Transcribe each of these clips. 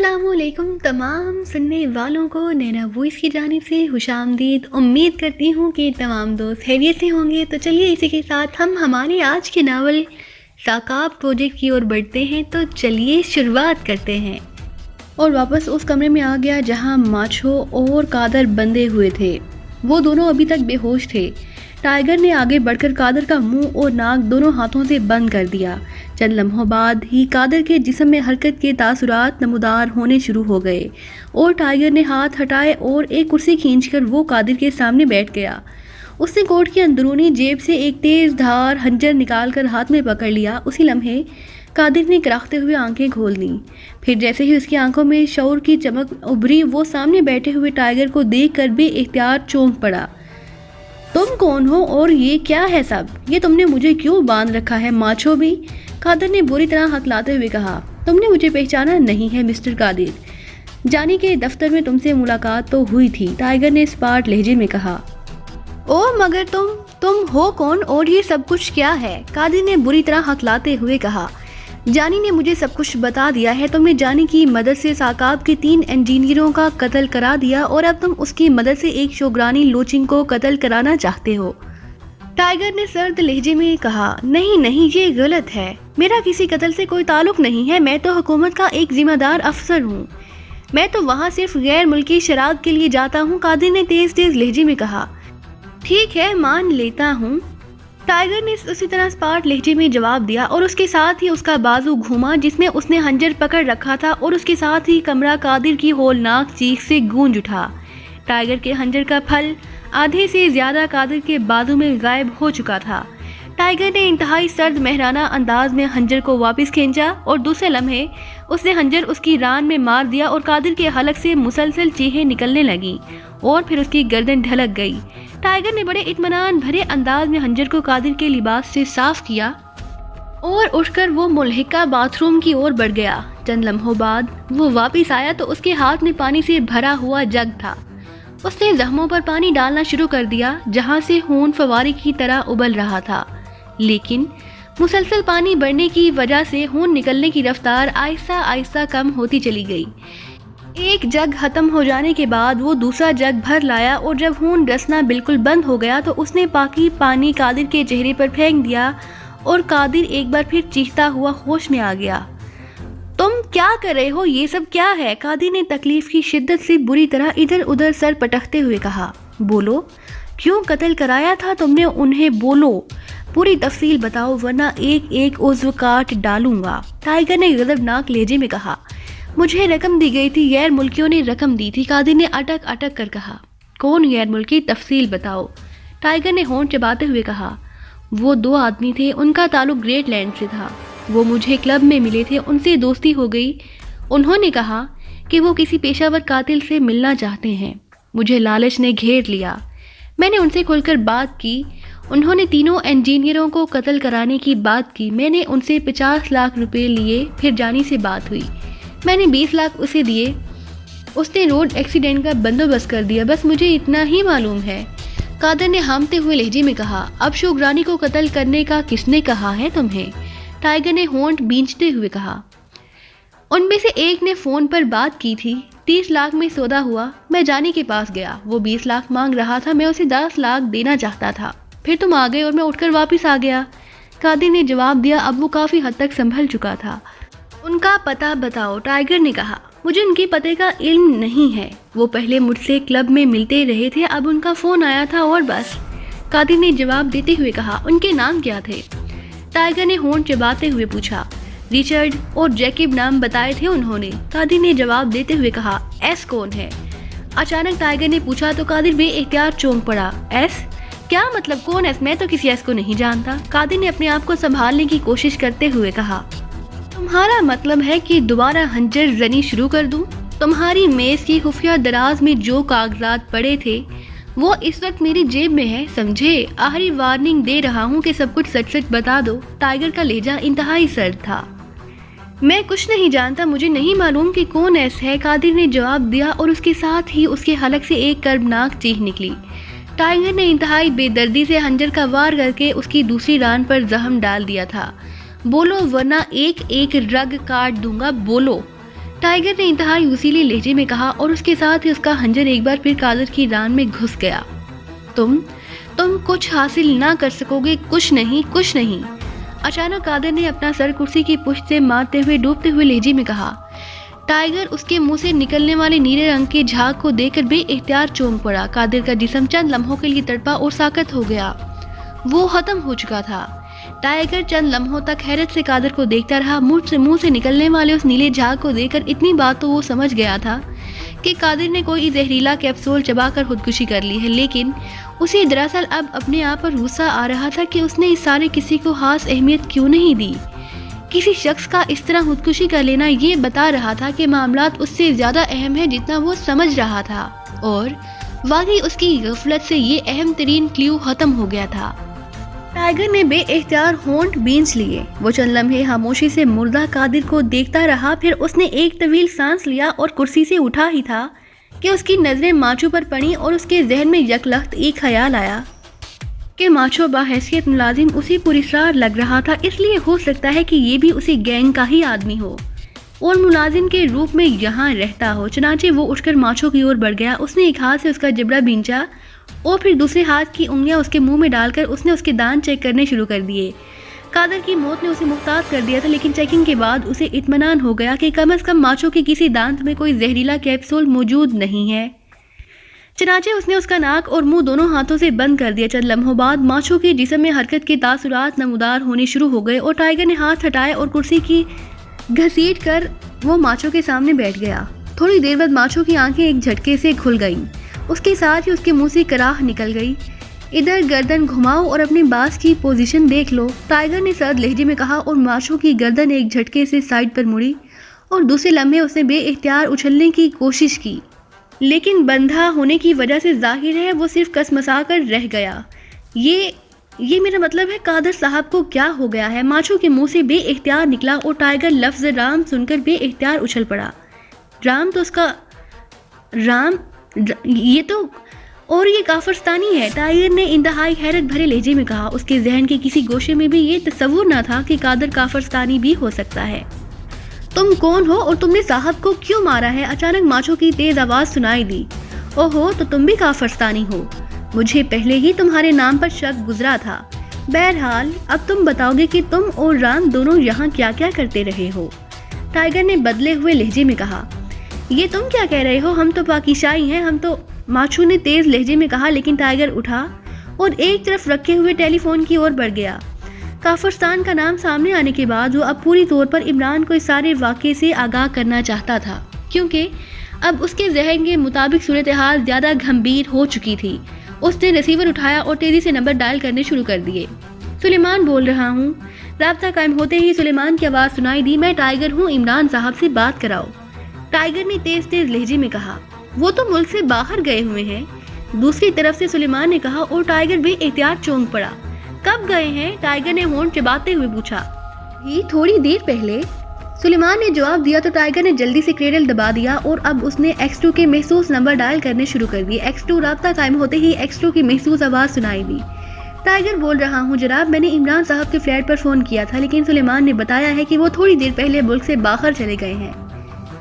अस्सलामुअलैकुम तमाम सुनने वालों को नैना वॉइस की जानिब से खुशामदीद। उम्मीद करती हूँ कि तमाम दोस्त खैरियत से होंगे। तो चलिए इसी के साथ हम हमारे आज के नावल साकाब प्रोजेक्ट की ओर बढ़ते हैं। तो चलिए शुरुआत करते हैं। और वापस उस कमरे में आ गया जहाँ माछो और कादर बंधे हुए थे। वो दोनों अभी तक बेहोश थे। टाइगर ने आगे बढ़कर कादर का मुंह और नाक दोनों हाथों से बंद कर दिया। चंद लम्हों बाद ही कादर के जिस्म में हरकत के तासुरात नमूदार होने शुरू हो गए और टाइगर ने हाथ हटाए और एक कुर्सी खींचकर वो कादर के सामने बैठ गया। उसने कोट की अंदरूनी जेब से एक तेज धार हंजर निकालकर हाथ में पकड़ लिया। उसी लम्हे कादिर ने कराहते हुए आंखें खोल लीं। फिर जैसे ही उसकी आंखों में शऊर की चमक उभरी, वो सामने बैठे हुए टाइगर को देखकर बेइख्तियार चौंक पड़ा। तुम कौन हो और ये क्या है सब? ये तुमने मुझे क्यों बांध रखा है माछो भी? कादिर ने बुरी तरह हकलाते हुए कहा। तुमने मुझे पहचाना नहीं है मिस्टर कादिर। जानी के दफ्तर में तुमसे मुलाकात तो हुई थी, टाइगर ने स्पार्ट लहजे में कहा। ओ मगर तुम हो कौन और ये सब कुछ क्या है? कादिर ने बुरी तरह हकलाते हुए कहा। जानी ने मुझे सब कुछ बता दिया है। तुमने जानी की मदद से साकाब के 3 इंजीनियरों का कत्ल करा दिया और अब तुम उसकी मदद से एक शोगरानी लोचिंग को कत्ल कराना चाहते हो। टाइगर ने सर्द लहजे में कहा। नहीं, ये गलत है। मेरा किसी कत्ल से कोई ताल्लुक नहीं है। मैं तो हुकूमत का एक जिम्मेदार अफसर हूँ। मैं तो वहाँ सिर्फ गैर मुल्की शराब के लिए जाता हूँ, कादिर ने तेज लहजे में कहा। ठीक है, मान लेता हूँ, टाइगर ने उसी तरह स्पार्ट लहजे में जवाब दिया और उसके साथ ही उसका बाजू घूमा जिसमें उसने हंजर पकड़ रखा था और उसके साथ ही कमरा कादिर की होलनाक चीख से गूंज उठा। टाइगर के हंजर का फल आधे से ज्यादा कादिर के बाजू में गायब हो चुका था। टाइगर ने इंतहाई सर्द मेहराना अंदाज में हंजर को वापस खींचा और दूसरे लम्हे उसने हंजर उसकी रान में मार दिया और कादिर के हलक से मुसलसल चीखें निकलने लगी और फिर उसकी गर्दन ढलक गई। टाइगर ने बड़े इत्मीनान भरे अंदाज में हंजर को कादिर के लिबास से साफ किया और उठकर वो मुल्हिका बाथरूम की ओर बढ़ गया। चंद लम्हों बाद वो वापस आया तो उसके हाथ में पानी से भरा हुआ जग था। उसने जख्मों पर पानी डालना शुरू कर दिया जहां से खून फवारी की तरह उबल रहा था, लेकिन मुसलसल पानी बढ़ने की वजह से खून निकलने की रफ्तार आहिस्ता आहिस्ता कम होती चली गई। एक जग खत्म हो जाने के बाद वो दूसरा जग भर लाया और जब खून रसना बिल्कुल बंद हो गया तो उसने बाकी पानी कादिर के चेहरे पर फेंक दिया और कादिर एक बार फिर चीखता हुआ होश में आ गया। तुम क्या कर रहे हो? ये सब क्या है? कादिर ने तकलीफ की शिद्दत से बुरी तरह इधर उधर सर पटकते हुए कहा। बोलो, क्यों कत्ल कराया था तुमने उन्हें? बोलो, पूरी तफसील बताओ वरना एक एक उज़्व काट डालूंगा, टाइगर ने गजबनाक लहजे में कहा। मुझे रकम दी गई थी, गैर मुल्कियों ने रकम दी थी, कादिर ने अटक अटक कर कहा। कौन गैर मुल्की? तफसील बताओ, टाइगर ने होंठ चबाते हुए कहा। वो 2 आदमी थे, उनका ताल्लुक ग्रेट लैंड से था। वो मुझे क्लब में मिले थे, उनसे दोस्ती हो गई। उन्होंने कहा कि वो किसी पेशावर कातिल से मिलना चाहते हैं। मुझे लालच ने घेर लिया। मैंने उनसे खुलकर बात की। उन्होंने तीनों इंजीनियरों को कत्ल कराने की बात की। मैंने उनसे 50 लाख रुपए लिए। फिर जानी से बात हुई, मैंने 20 लाख उसे दिए। उसने रोड एक्सीडेंट का बंदोबस्त कर दिया। बस मुझे इतना ही मालूम है, कादर ने हामते हुए लहजे में कहा। अब शोगरानी को कत्ल करने का किसने कहा है तुम्हें? टाइगर ने होंठ बींचते हुए कहा। उनमें से एक ने फोन पर बात की थी। 30 लाख में सौदा हुआ। मैं जानी के पास गया, वो 20 लाख मांग रहा था। मैं उसे 10 लाख देना चाहता था। फिर तुम आ गए और मैं उठकर वापस आ गया, कादिर ने जवाब दिया। अब वो काफी हद तक संभल चुका था। उनका पता बताओ, टाइगर ने कहा। मुझे उनके पते का इल्म नहीं है। वो पहले मुझसे क्लब में मिलते रहे थे, अब उनका फोन आया था और बस, कादिर ने जवाब देते हुए कहा। उनके नाम क्या थे? टाइगर ने होंठ चबाते हुए पूछा। रिचर्ड और जैकिब नाम बताए थे उन्होंने, कादिर ने जवाब देते हुए कहा। एस कौन है? अचानक टाइगर ने पूछा तो कादिर बेइख्तियार चौंक पड़ा। एस? क्या मतलब? कौन एस? मैं तो किसी एस को नहीं जानता, कादिर ने अपने आप को संभालने की कोशिश करते हुए कहा। तुम्हारा मतलब है कि दोबारा हंजर जनी शुरू कर दूं? तुम्हारी मेज की खुफिया दराज में जो कागजात पड़े थे वो इस वक्त मेरी जेब में है, समझे? आखिरी वार्निंग दे रहा हूँ कि सब कुछ सच सच बता दो। टाइगर का लहजा इंतहाई सर्द था। मैं कुछ नहीं जानता, मुझे नहीं मालूम कि कौन एस है, कादिर ने जवाब दिया और उसके साथ ही उसके हलक से एक कर्बनाक चीख निकली। टाइगर ने इंतहाई बेदर्दी से हंजर का वार करके उसकी दूसरी रान पर जख्म डाल दिया था। बोलो वरना एक एक रग काट दूंगा, बोलो, टाइगर ने इंतहाई उसीले लहजे में कहा और उसके साथ ही उसका हंजर एक बार फिर कादर की रान में घुस गया। तुम कुछ हासिल ना कर सकोगे, कुछ नहीं। अचानक कादर ने अपना सर कुर्सी की पुश्त से मारते हुए डूबते हुए लहजे में कहा। टाइगर उसके मुंह से निकलने वाले नीले रंग के झाग को देखकर बेइख्तियार चौंक पड़ा। कादर का जिस्म चंद लम्हों के लिए तड़पा और साकत हो गया। वो खत्म हो चुका था। टाइगर चंद लम्हों तक हैरत से कादर को देखता रहा। मुंह से निकलने वाले उस नीले झाग को देखकर इतनी बात तो वो समझ गया था कि कादर ने कोई जहरीला कैप्सूल चबाकर खुदकुशी कर ली है, लेकिन उसे दरअसल अब अपने आप पर गुस्सा आ रहा था कि उसने इस सारे किसी को खास अहमियत क्यों नहीं दी। किसी शख्स का इस तरह खुदकुशी कर लेना ये बता रहा था कि मामलात उससे ज्यादा अहम है जितना वो समझ रहा था, और वाकई उसकी गफलत से ये अहम तरीन क्ल्यू खत्म हो गया था। टाइगर ने बेइख्तियार होंठ भींच लिए। वो चंद लम्हे खामोशी से मुर्दा कादिर को देखता रहा, फिर उसने एक तवील सांस लिया और कुर्सी से उठा ही था कि उसकी नजरें माचो पर पड़ी और उसके जहन में यकलख्त एक ख्याल आया कि माचो बाहैसियत मुलाजिम उसे पुरस्कार लग रहा था, इसलिए हो सकता है कि ये भी उसी गैंग का ही आदमी हो और मुलाजिम के रूप में यहाँ रहता हो। चनाचे वो उठकर माचो की ओर बढ़ गया। उसने एक हाथ से उसका जबड़ा भींचा और फिर दूसरे हाथ की उंगलियां उसके मुंह में डालकर उसने उसके दांत चेक करने शुरू कर दिए। कादर की मौत ने उसे मुख्तार कर दिया था, लेकिन चेकिंग के बाद उसे इत्मीनान हो गया कि कम से कम माचो के किसी दांत में कोई जहरीला कैप्सूल मौजूद नहीं है। चनाचे उसने उसका नाक और मुंह दोनों हाथों से बंद कर दिया। चंद लम्हों बाद माचो के जिस्म में हरकत के तासुरात नमूदार होने शुरू हो गए और टाइगर ने हाथ हटाए और कुर्सी की घसीट कर वो माचो के सामने बैठ गया। थोड़ी देर बाद माचो की आंखें एक झटके से खुल गईं। उसके साथ ही उसके मुंह से कराह निकल गई। इधर गर्दन घुमाओ और अपने बास की पोजीशन देख लो, टाइगर ने सर्द लहजे में कहा, और माचो की गर्दन एक झटके से साइड पर मुड़ी और दूसरे लम्हे उसने बेइख्तियार उछलने की कोशिश की, लेकिन बंधा होने की वजह से जाहिर है वो सिर्फ कसमसा कर रह गया। ये मेरा मतलब है कादर साहब को क्या हो गया है? माचो के मुंह से बेइख्तियार निकला और टाइगर लफ्ज राम सुनकर बेइख्तियार उछल पड़ा। राम तो उसका राम ये तो और ये काफरस्तानी है, टाइगर ने इंतहाई हैरत भरे लहजे में कहा। उसके जहन के किसी गोशे में भी ये तस्वुर न था कि कादर काफरस्तानी भी हो सकता है। तुम कौन हो और तुमने साहब को क्यों मारा है? अचानक माचो की तेज आवाज सुनाई दी। ओहो, तो तुम भी काफरस्तानी हो? मुझे पहले ही तुम्हारे नाम पर शक गुजरा था। बहरहाल अब तुम बताओगे कि तुम और राम दोनों यहाँ क्या क्या करते रहे हो? टाइगर ने बदले हुए लहजे में कहा। ये तुम क्या कह रहे हो? हम तो पाकिशाई हैं, हम तो, माचो ने तेज लहजे में कहा, लेकिन टाइगर उठा और एक तरफ रखे हुए टेलीफोन की ओर बढ़ गया। काफरस्तान का नाम सामने आने के बाद वो अब पूरी तौर पर इमरान को इस सारे वाक़े से आगाह करना चाहता था, क्योंकि अब उसके जहन के मुताबिक सूरत हाल ज़्यादा गंभीर हो चुकी थी। उसने रिसीवर उठाया और तेजी से नंबर डायल करने शुरू कर दिए। सुलेमान बोल रहा हूँ। राब्ता कायम होते ही सुलेमान की आवाज़ सुनाई दी। मैं टाइगर हूँ, इमरान साहब से बात कराओ, टाइगर ने तेज तेज लहजे में कहा। वो तो मुल्क से बाहर गए हुए हैं, दूसरी तरफ से सुलेमान ने कहा, और टाइगर भी एहतियात चौंक पड़ा। कब गए हैं? टाइगर ने होंठ चबाते हुए पूछा। ही थोड़ी देर पहले, सुलेमान ने जवाब दिया तो टाइगर ने जल्दी से क्रेडल दबा दिया और अब उसने X2 के महसूस नंबर डायल करने शुरू कर दिए। X2 राब्ता कायम होते ही X2 की महसूस आवाज़ सुनाई दी। टाइगर बोल रहा हूँ जनाब, मैंने इमरान साहब के फ्लैट पर फ़ोन किया था, लेकिन सुलेमान ने बताया है कि वो थोड़ी देर पहले मुल्क से बाहर चले गए हैं।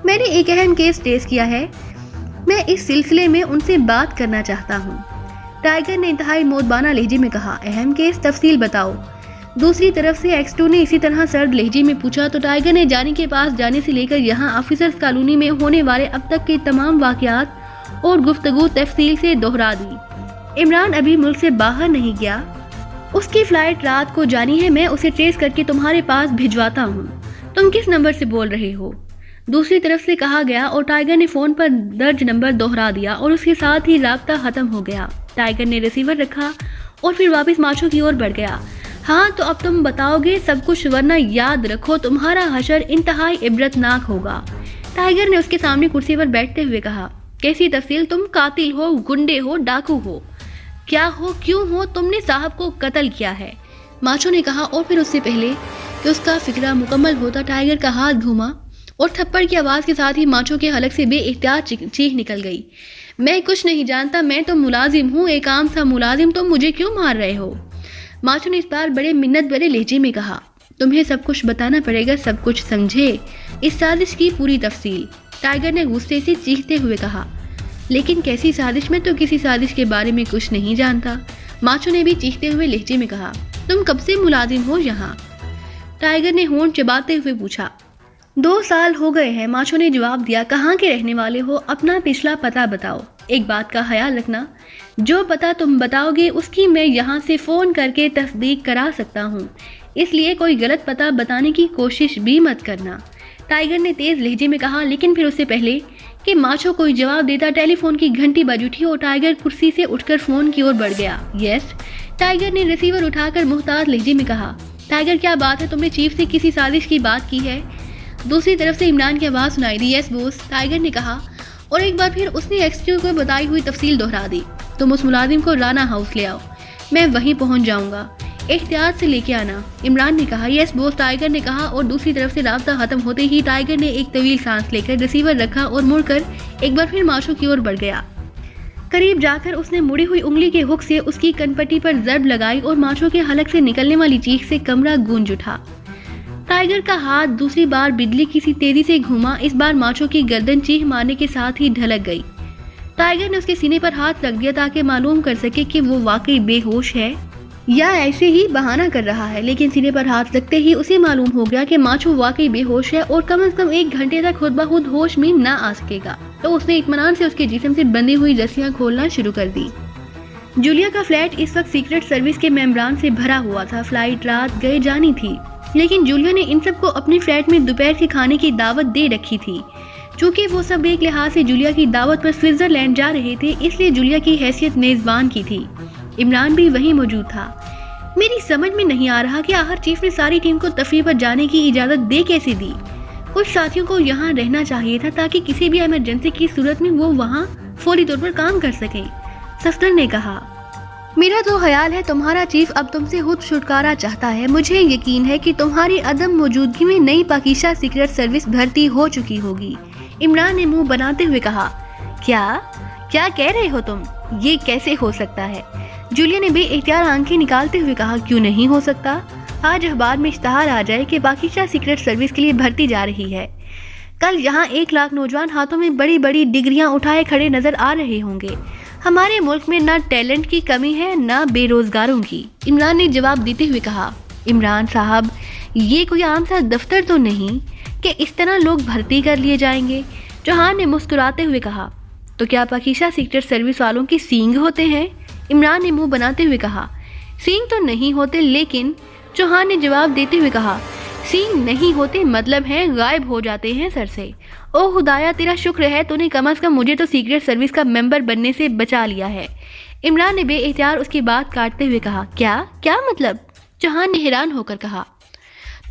मैंने एक अहम केस ट्रेस किया है, मैं इस सिलसिले में उनसे बात करना चाहता हूँ, टाइगर ने इंतहाई मोदबाना लहजे में कहा। अहम केस, तफसील बताओ। दूसरी तरफ से X2 ने इसी तरह सर्द लहजे में पूछा तो टाइगर ने जानी के पास जाने से लेकर यहाँ ऑफिसर्स कॉलोनी में होने वाले अब तक के तमाम वाक़यात और गुफ्तगू तफसील से दोहरा दी। इमरान अभी मुल्क से बाहर नहीं गया, उसकी फ़्लाइट रात को जानी है, मैं उसे ट्रेस करके तुम्हारे पास भिजवाता हूँ। तुम किस नंबर से बोल रहे हो? दूसरी तरफ से कहा गया और टाइगर ने फ़ोन पर दर्ज नंबर दोहरा दिया और उसके साथ ही राब्ता ख़त्म हो गया। टाइगर ने रिसीवर रखा और फिर वापस माचो की ओर बढ़ गया। हाँ, तो अब तुम बताओगे सब कुछ, वरना याद रखो तुम्हारा हशर इंतहाई इबरतनाक होगा, टाइगर ने उसके सामने कुर्सी पर बैठते हुए कहा। कैसी तफसील? तुम कातिल हो, गुंडे हो, डाकू हो, क्या हो, क्यों हो? तुमने साहब को कत्ल किया है, माचो ने कहा। और फिर उससे पहले कि उसका फिक्रा मुकम्मल होता टाइगर का हाथ घूमा और थप्पड़ की आवाज़ के साथ ही माचो के हलक से बेइख्तियार चीख निकल गई। मैं कुछ नहीं जानता, मैं तो मुलाजिम हूँ, एक आम सा मुलाजिम, तुम मुझे क्यों मार रहे हो? माचो ने इस बार बड़े मिन्नत भरे लहजे में कहा। तुम्हें सब कुछ बताना पड़ेगा, सब कुछ, समझे? इस साजिश की पूरी तफसील। टाइगर ने गुस्से से चीखते हुए कहा। लेकिन कैसी साजिश? में तो किसी साजिश के बारे में कुछ नहीं जानता। माचो ने भी चीखते हुए लहजे में कहा। तुम कब से मुलाजिम हो यहाँ? टाइगर ने होंठ चबाते हुए पूछा। 2 साल हो गए हैं, माचो ने जवाब दिया। कहाँ के रहने वाले हो? अपना पिछला पता बताओ। एक बात का ख्याल रखना, जो पता तुम बताओगे उसकी मैं यहाँ से फ़ोन करके तस्दीक करा सकता हूँ, इसलिए कोई गलत पता बताने की कोशिश भी मत करना, टाइगर ने तेज़ लहजे में कहा। लेकिन फिर उससे पहले कि माचो कोई जवाब देता, टेलीफोन की घंटी बज उठी और टाइगर कुर्सी से उठकर फ़ोन की ओर बढ़ गया। यस, टाइगर ने रिसीवर उठाकर मुहताज लहजे में कहा। टाइगर, क्या बात है? तुमने चीफ से किसी साजिश की बात की है? दूसरी तरफ से इमरान की आवाज़ सुनाई दी। यस बॉस, टाइगर ने कहा और एक बार फिर उसने एक्सक्यू को बताई हुई तफसील दोहरा दी। तुम उस मुलाजिम को राना हाउस ले आओ, मैं वहीं पहुंच जाऊंगा, एहतियात से लेके आना, इमरान ने कहा। यस बॉस, टाइगर ने कहा और दूसरी तरफ से राब्ता खत्म होते ही टाइगर ने एक तवील सांस लेकर रिसीवर रखा और मुड़कर एक बार फिर माचो की ओर बढ़ गया। करीब जाकर उसने मुड़ी हुई उंगली के हुक से उसकी कनपट्टी पर जर्ब लगाई और माचो के हलक से निकलने वाली चीख से कमरा गूंज उठा। टाइगर का हाथ दूसरी बार बिजली की सी तेजी से घूमा। इस बार माचो की गर्दन चीख मारने के साथ ही ढलक गई। टाइगर ने उसके सीने पर हाथ रख दिया ताकि मालूम कर सके कि वो वाकई बेहोश है या ऐसे ही बहाना कर रहा है। लेकिन सीने पर हाथ रखते ही उसे मालूम हो गया कि माचो वाकई बेहोश है और कम से कम 1 घंटे तक खुद ब खुद होश में ना आ सकेगा। तो उसने इत्मीनान से उसके जिस्म से बंधी हुई रस्सियां खोलना शुरू कर दी। जूलिया का फ्लैट इस वक्त सीक्रेट सर्विस के मेंबरान से भरा हुआ था। फ्लाइट रात गए जानी थी, लेकिन जूलिया ने इन सबको अपने फ्लैट में दोपहर के खाने की दावत दे रखी थी। चूंकि वो सब एक लिहाज से जूलिया की दावत पर स्विट्जरलैंड जा रहे थे, इसलिए जूलिया की हैसियत मेजबान की थी। इमरान भी वहीं मौजूद था। मेरी समझ में नहीं आ रहा कि आखिर चीफ ने सारी टीम को तफरीह पर जाने की इजाज़त दे कैसे दी। कुछ साथियों को यहाँ रहना चाहिए था ताकि किसी भी इमरजेंसी की सूरत में वो वहाँ फौरी तौर पर काम कर सकें, सफ्दर ने कहा। मेरा तो ख्याल है तुम्हारा चीफ अब तुमसे खुद छुटकारा चाहता है। मुझे यकीन है कि तुम्हारी अदम मौजूदगी में नई पाकिस्तान सीक्रेट सर्विस भर्ती हो चुकी होगी, इमरान ने मुंह बनाते हुए कहा। क्या कह रहे हो तुम? ये कैसे हो सकता है? जूलिया ने बेइख्तियार आंखें निकालते हुए कहा। क्यों नहीं हो सकता? आज अखबार में इश्तहार आ जाए कि पाकिस्तान सीक्रेट सर्विस के लिए भर्ती जा रही है। कल यहाँ 1 लाख नौजवान हाथों में बड़ी बड़ी डिग्रियां उठाए खड़े नजर आ रहे होंगे। हमारे मुल्क में ना टैलेंट की कमी है ना बेरोजगारों की, इमरान ने जवाब देते हुए कहा। इमरान साहब, ये कोई आम सा दफ्तर तो नहीं कि इस तरह लोग भर्ती कर लिए जाएंगे, चौहान ने मुस्कुराते हुए कहा। तो क्या पाकिस्तान सीक्रेट सर्विस वालों की सींग होते हैं? इमरान ने मुंह बनाते हुए कहा। सींग तो नहीं होते, लेकिन चौहान ने जवाब देते हुए कहा, सींग नहीं होते मतलब है गायब हो जाते हैं सर से। ओ खुदाया, तेरा शुक्र है तूने कम से कम मुझे तो सीक्रेट सर्विस का मेंबर बनने से बचा लिया है, इमरान ने बेइख्तियार उसकी बात काटते हुए कहा। क्या मतलब? चौहान ने हैरान होकर कहा।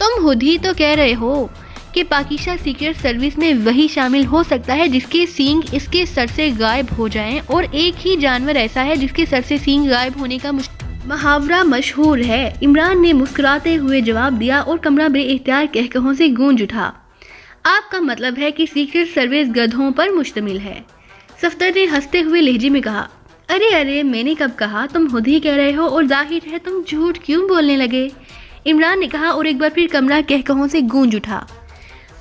तुम खुद ही तो कह रहे हो कि पाकिस्तान सीक्रेट सर्विस में वही शामिल हो सकता है जिसके सींग इसके सर से गायब हो जाएं, और एक ही जानवर ऐसा है जिसके सर से सींग गायब होने का मुहावरा मशहूर है, इमरान ने मुस्कुराते हुए जवाब दिया और कमरा बेइख्तियार कहकहों से गूंज उठा। आपका मतलब है कि सीक्रेट सर्विस गधों पर मुश्तमिल है, सफ्दर ने हंसते हुए लहजे में कहा। अरे मैंने कब कहा? तुम खुद ही कह रहे हो और जाहिर है तुम झूठ क्यों बोलने लगे, इमरान ने कहा और एक बार फिर कमरा कहकहों से गूंज उठा।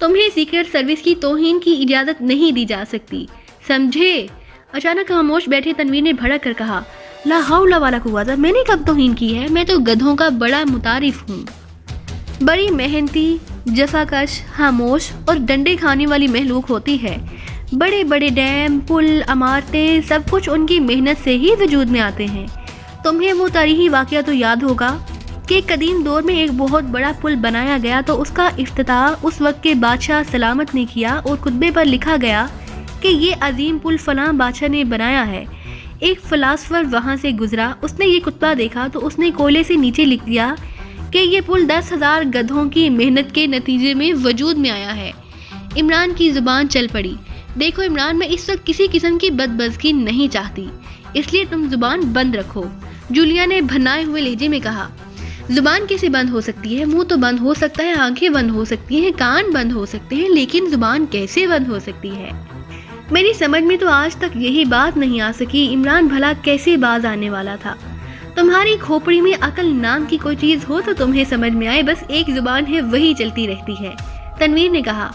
तुम्हें सीक्रेट सर्विस की तौहीन की इजाज़त नहीं दी जा सकती, समझे? अचानक खामोश बैठे तनवीर ने भड़क कर कहा। ला हौला वाला कुव्वता, मैंने कब तौहीन की है? मैं तो गधों का बड़ा मुतारिफ हूँ। बड़ी मेहनती, जफाकश, खामोश और डंडे खाने वाली महलूक होती है। बड़े बड़े डैम, पुल, इमारतें, सब कुछ उनकी मेहनत से ही वजूद में आते हैं। तुम्हें वो तारीखी वाक़या तो याद होगा कि कदीम दौर में एक बहुत बड़ा पुल बनाया गया, तो उसका इफ्तिताह उस वक्त के बादशाह सलामत ने किया और खुतबे पर लिखा गया कि ये अजीम पुल फलां बादशाह ने बनाया है। एक फ़िलासफ़र वहाँ से गुजरा, उसने ये खुतबा देखा तो उसने कोयले से नीचे लिख दिया कि ये पुल 10,000 गधों की मेहनत के नतीजे में वजूद में आया है। इमरान की ज़ुबान चल पड़ी। देखो इमरान, मैं इस वक्त किसी किस्म की बदबज़गी नहीं चाहती, इसलिए तुम ज़ुबान बंद रखो, जूलिया ने भनाए हुए लहजे में कहा। ज़ुबान कैसे बंद हो सकती है? मुंह तो बंद हो सकता है, आंखें बंद हो सकती हैं, कान बंद हो सकते हैं, लेकिन ज़ुबान कैसे बंद हो सकती है? मेरी समझ में तो आज तक यही बात नहीं आ सकी, इमरान भला कैसे बाज आने वाला था। तुम्हारी खोपड़ी में अकल नाम की कोई चीज़ हो तो तुम्हें समझ में आए, बस एक ज़ुबान है वही चलती रहती है, तनवीर ने कहा।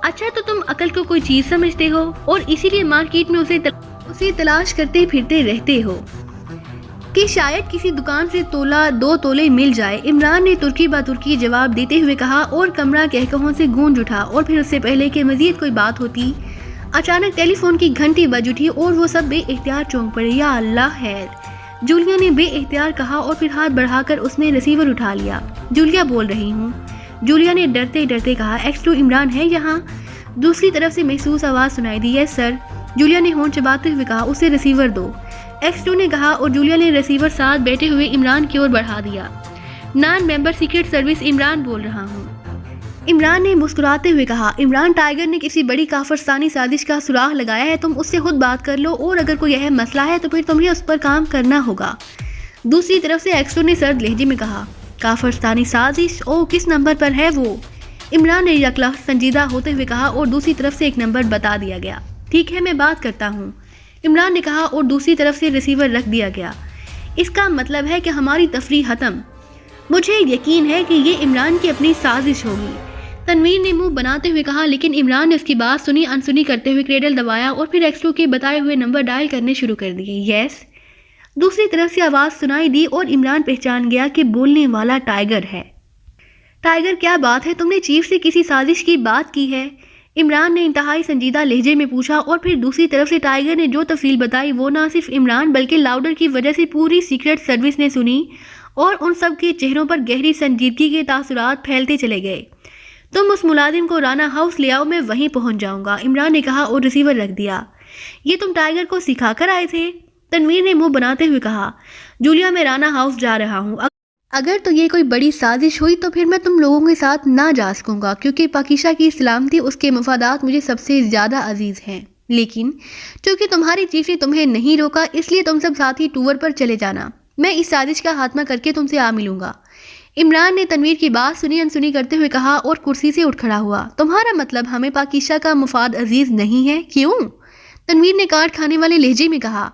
اچھا تو تم عقل کو کوئی چیز سمجھتے ہو اور اسی لیے مارکیٹ میں اسے تلاش کرتے پھرتے رہتے ہو کہ شاید کسی دکان سے تولا 2 تولے مل جائے۔ عمران نے ترکی با ترکی جواب دیتے ہوئے کہا اور کمرہ کہکہوں سے گونج اٹھا، اور پھر اس سے پہلے کہ مزید کوئی بات ہوتی اچانک ٹیلی فون کی گھنٹی بج اٹھی اور وہ سب بے اختیار چونک پڑے۔ یا اللہ خیر، جولیا نے بے اختیار کہا اور پھر ہاتھ بڑھا کر اس نے ریسیور اٹھا لیا۔ جولیا بول رہی ہوں، جولیا نے ڈرتے ڈرتے کہا۔ ایکس2 عمران ہے یہاں؟ دوسری طرف سے محسوس آواز سنائی دی۔ یس سر، جولیا نے ہونٹ چباتے ہوئے کہا۔ اسے ریسیور دو، ایکس2 نے کہا اور جولیا نے ریسیور ساتھ بیٹھے ہوئے عمران کی اور بڑھا دیا۔ نان ممبر سیکرٹ سروس عمران بول رہا ہوں، عمران نے مسکراتے ہوئے کہا۔ عمران، ٹائیگر نے کسی بڑی کافرستانی سازش کا سراغ لگایا ہے، تم اس سے خود بات کر لو اور اگر کوئی اہم مسئلہ ہے تو پھر تمہیں اس پر کام کرنا ہوگا۔ دوسری طرف سے ایکس2 نے سرد لہجے میں کہا۔ کافرستانی سازش؟ او، کس نمبر پر ہے وہ؟ عمران نے یک لحظ سنجیدہ ہوتے ہوئے کہا اور دوسری طرف سے ایک نمبر بتا دیا گیا۔ ٹھیک ہے، میں بات کرتا ہوں، عمران نے کہا اور دوسری طرف سے ریسیور رکھ دیا گیا۔ اس کا مطلب ہے کہ ہماری تفریح ختم۔ مجھے یقین ہے کہ یہ عمران کی اپنی سازش ہوگی، تنویر نے منہ بناتے ہوئے کہا، لیکن عمران نے اس کی بات سنی انسنی کرتے ہوئے کریڈل دبایا اور پھر ایکس2 کے بتائے ہوئے نمبر ڈائل کرنے شروع کر دیے۔ یس، دوسری طرف سے آواز سنائی دی اور عمران پہچان گیا کہ بولنے والا ٹائیگر ہے۔ ٹائیگر، کیا بات ہے؟ تم نے چیف سے کسی سازش کی بات کی ہے؟ عمران نے انتہائی سنجیدہ لہجے میں پوچھا اور پھر دوسری طرف سے ٹائیگر نے جو تفصیل بتائی وہ نہ صرف عمران بلکہ لاؤڈر کی وجہ سے پوری سیکرٹ سروس نے سنی اور ان سب کے چہروں پر گہری سنجیدگی کے تاثرات پھیلتے چلے گئے۔ تم اس ملازم کو رانا ہاؤس لے آؤ، میں وہیں پہنچ جاؤں گا، عمران نے کہا اور ریسیور رکھ دیا۔ یہ تم ٹائیگر کو سکھا کر آئے تھے؟ تنویر نے منہ بناتے ہوئے کہا۔ جولیا، میں رانا ہاؤس جا رہا ہوں، اگر تو یہ کوئی بڑی سازش ہوئی تو پھر میں تم لوگوں کے ساتھ نہ جا سکوں گا کیونکہ پاکیشہ کی سلامتی، اس کے مفادات مجھے سب سے زیادہ عزیز ہیں، لیکن چونکہ تمہاری چیف نے تمہیں نہیں روکا اس لیے تم سب ساتھی ٹور پر چلے جانا، میں اس سازش کا خاتمہ کر کے تم سے آ ملوں گا۔ عمران نے تنویر کی بات سنی انسنی کرتے ہوئے کہا اور کرسی سے اٹھ کھڑا ہوا۔ تمہارا مطلب ہمیں پاکیشہ کا مفاد عزیز نہیں ہے؟ کیوں؟ تنویر نے کاٹ کھانے والے لہجے میں کہا۔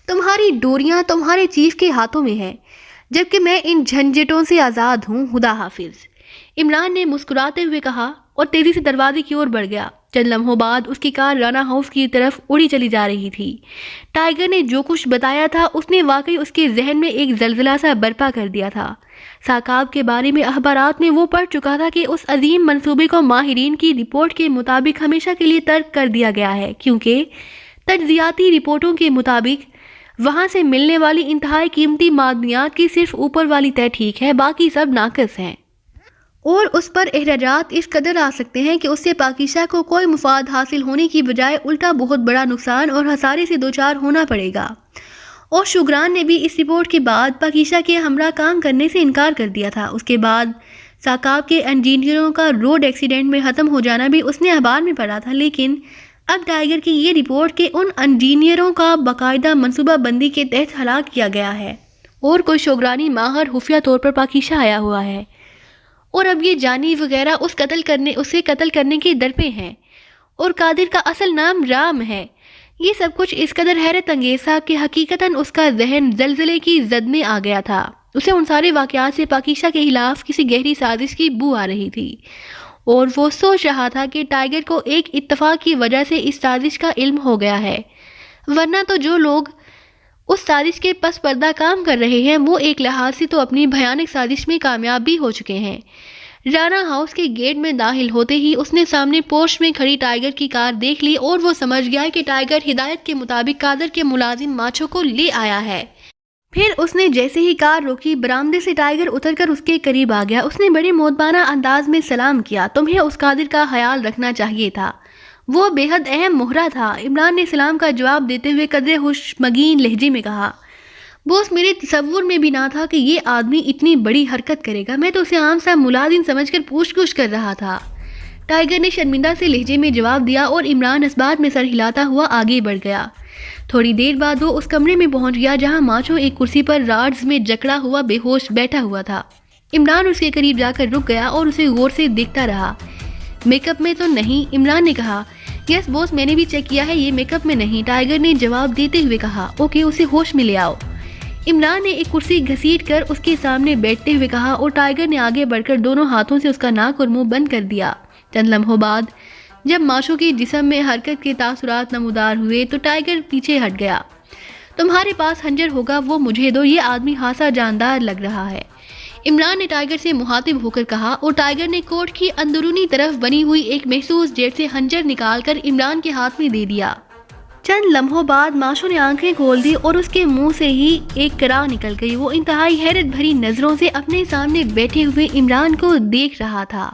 تمہاری ڈوریاں تمہارے چیف کے ہاتھوں میں ہیں جبکہ میں ان جھنجھٹوں سے آزاد ہوں، خدا حافظ، عمران نے مسکراتے ہوئے کہا اور تیزی سے دروازے کی اور بڑھ گیا۔ چند لمحوں بعد اس کی کار رانا ہاؤس کی طرف اڑی چلی جا رہی تھی۔ ٹائیگر نے جو کچھ بتایا تھا اس نے واقعی اس کے ذہن میں ایک زلزلہ سا برپا کر دیا تھا۔ ثاقاب کے بارے میں اخبارات میں وہ پڑھ چکا تھا کہ اس عظیم منصوبے کو ماہرین کی رپورٹ کے مطابق ہمیشہ کے لیے ترک کر دیا گیا ہے کیونکہ تجزیاتی رپورٹوں کے مطابق وہاں سے ملنے والی انتہائی قیمتی معدنیات کی صرف اوپر والی طے ٹھیک ہے، باقی سب ناقص ہیں، اور اس پر احراجات اس قدر آ سکتے ہیں کہ اس سے پاکیشہ کو کوئی مفاد حاصل ہونے کی بجائے الٹا بہت بڑا نقصان اور خسارے سے دوچار ہونا پڑے گا۔ اور شوگران نے بھی اس رپورٹ کے بعد پاکیشہ کے ہمراہ کام کرنے سے انکار کر دیا تھا۔ اس کے بعد ثاقاب کے انجینئروں کا روڈ ایکسیڈنٹ میں ختم ہو جانا بھی اس نے اخبار میں پڑھا تھا، لیکن اب ٹائیگر کی یہ رپورٹ کہ ان انجینئروں کا باقاعدہ منصوبہ بندی کے تحت ہلاک کیا گیا ہے اور کوئی شوگرانی ماہر خفیہ طور پر پاکیشہ آیا ہوا ہے، اور اب یہ جانی وغیرہ اسے قتل کرنے کے در پہ ہیں، اور قادر کا اصل نام رام ہے۔ یہ سب کچھ اس قدر حیرت انگیز تھا کہ حقیقتاً اس کا ذہن زلزلے کی زد میں آ گیا تھا۔ اسے ان سارے واقعات سے پاکیشہ کے خلاف کسی گہری سازش کی بو آ رہی تھی، اور وہ سوچ رہا تھا کہ ٹائیگر کو ایک اتفاق کی وجہ سے اس سازش کا علم ہو گیا ہے، ورنہ تو جو لوگ اس سازش کے پس پردہ کام کر رہے ہیں وہ ایک لحاظ سے تو اپنی بھیانک سازش میں کامیاب بھی ہو چکے ہیں۔ رانا ہاؤس کے گیٹ میں داخل ہوتے ہی اس نے سامنے پورش میں کھڑی ٹائیگر کی کار دیکھ لی اور وہ سمجھ گیا کہ ٹائیگر ہدایت کے مطابق قادر کے ملازم ماچھو کو لے آیا ہے۔ پھر اس نے جیسے ہی کار روکی برآمدے سے ٹائیگر اتر کر اس کے قریب آ گیا۔ اس نے بڑے مؤدبانہ انداز میں سلام کیا۔ تمہیں اس قادر کا خیال رکھنا چاہیے تھا، وہ بے حد اہم مہرہ تھا، عمران نے سلام کا جواب دیتے ہوئے قدرے خوشمگین لہجے میں کہا۔ بوس، میرے تصور میں بھی نہ تھا کہ یہ آدمی اتنی بڑی حرکت کرے گا، میں تو اسے عام سا ملازم سمجھ کر پوچھ گچھ کر رہا تھا، ٹائیگر نے شرمندہ سے لہجے میں جواب دیا اور عمران اس بات میں سر ہلاتا ہوا آگے بڑھ گیا۔ تھوڑی دیر بعد وہ اس کمرے میں پہنچ گیا جہاں ماچھو ایک کرسی پر راڈز میں جکڑا ہوا بے ہوش بیٹھا ہوا تھا۔ عمران اس کے قریب جا کر رک گیا اور اسے غور سے دیکھتا رہا۔ میک اپ میں تو نہیں؟ عمران نے کہا۔ یس بوس، میں نے بھی چیک کیا ہے، یہ میک اپ میں نہیں، ٹائیگر نے جواب دیتے ہوئے کہا۔ اوکے، اسے ہوش میں لے آؤ، عمران نے ایک کرسی گھسیٹ کر اس کے سامنے بیٹھتے ہوئے کہا، اور ٹائیگر نے آگے بڑھ کر دونوں ہاتھوں سے اس کا ناک اور منہ بند کر دیا۔ چند لمحوں بعد جب ماشو کے جسم میں حرکت کے تاثرات نمودار ہوئے تو ٹائیگر پیچھے ہٹ گیا۔ تمہارے پاس خنجر ہوگا وہ مجھے دو، یہ آدمی خاصا جاندار لگ رہا ہے، عمران نے ٹائیگر سے مخاطب ہو کر کہا، اور ٹائیگر نے کوٹ کی اندرونی طرف بنی ہوئی ایک محسوس جیب سے خنجر نکال کر عمران کے ہاتھ میں دے دیا۔ چند لمحوں بعد ماشو نے آنکھیں کھول دی اور اس کے منہ سے ہی ایک کرا نکل گئی۔ وہ انتہائی حیرت بھری نظروں سے اپنے سامنے بیٹھے ہوئے عمران کو دیکھ رہا تھا۔